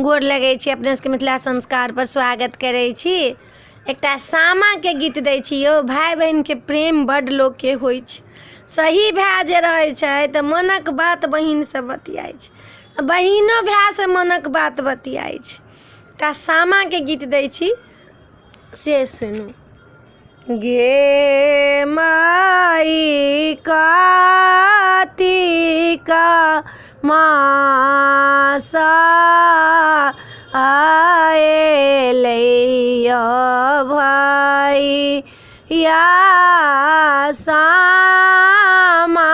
गोर लगै छी, अपने सबके मिथिला संस्कार पर स्वागत करै छी। एकटा सामा के गीत दै छी यौ। भाई बहन के प्रेम बड लोग के होइ छै। सही भाई जे रहै छै त मनक बात बहिन से बतियाइ छै, बहिनो भाई से मनक बात बतियाइ छै। एकटा सामा के गीत दै छी, से सुनू। गे माई कातिक मासा आएलै भाई या सामा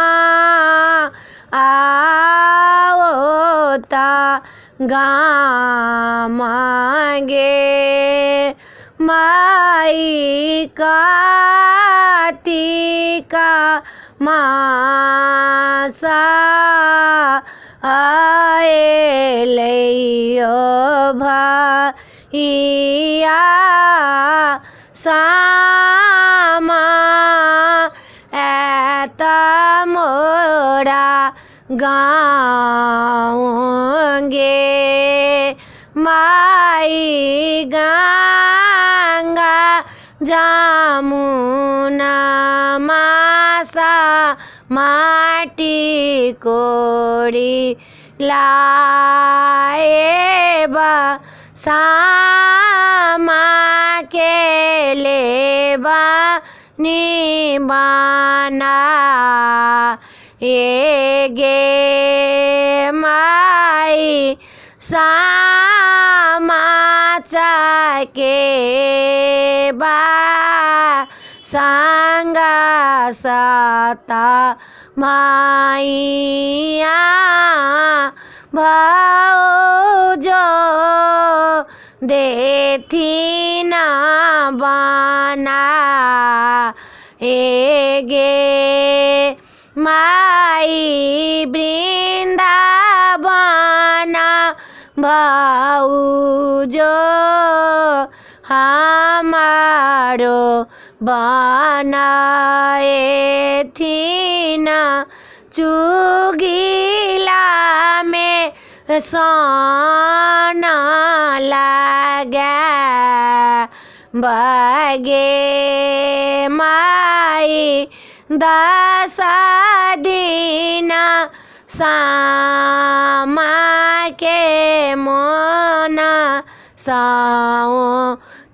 आवता गामा गे माई कातिक मासा आएलै भैया सामा एता मोरा गाँव गे माई गंगा जमुना मासा माटी कोड़ी लाएबा सामा के लेबा निबाना ए गे माई सामा चाके बा संगा सता माइया भाउजो देथिन बना ए गे माई वृंदावन भाउजो हमारो बनाएथिन चुगिला में सोना लगा बगे माई 10 दिन सामा के मोना साओ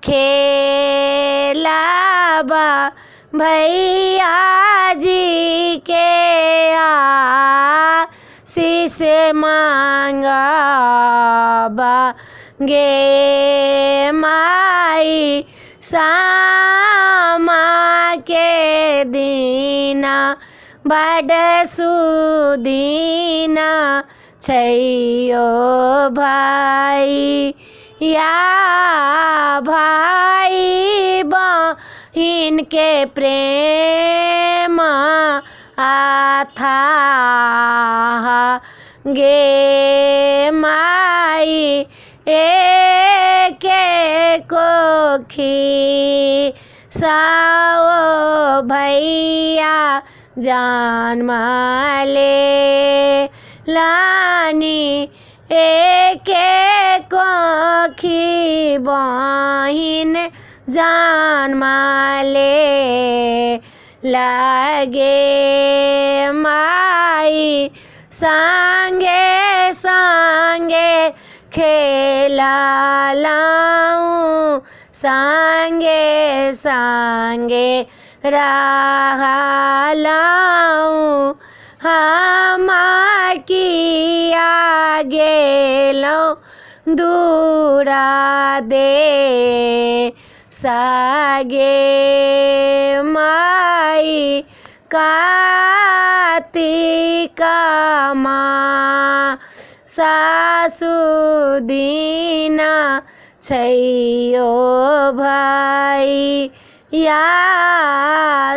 खेलाबा भैया जी के आशीष मांगबा गे माई सामा के दीना बड़ सुदीना छैयो भाई या भाई बहिन के प्रेम अथाह गे माई एके कोखी साओ भैया जन्म ले लानी एके कोखी बहिन जन्म ले लगे माई संगे संगे खेला लाऊं संगे संगे रहा लाऊं हम किया गेलों दूरा दे सागे माई कातिक माँ सासु दीना छैयो भाई या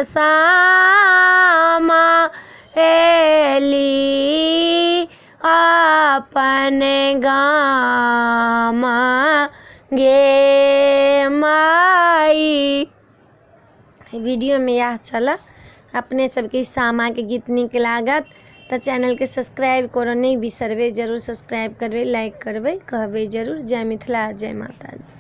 सामा एली अपन गामा गे माई। वीडियो में यह चला। अपने सबके सामा के गीत निक लागत तऽ चैनलके सब्सक्राइब करऽ नहीं बिसरबै, जरूर सब्सक्राइब करबै, लाइक करबै, कहबै जरूर। जय मिथिला, जय माता दी।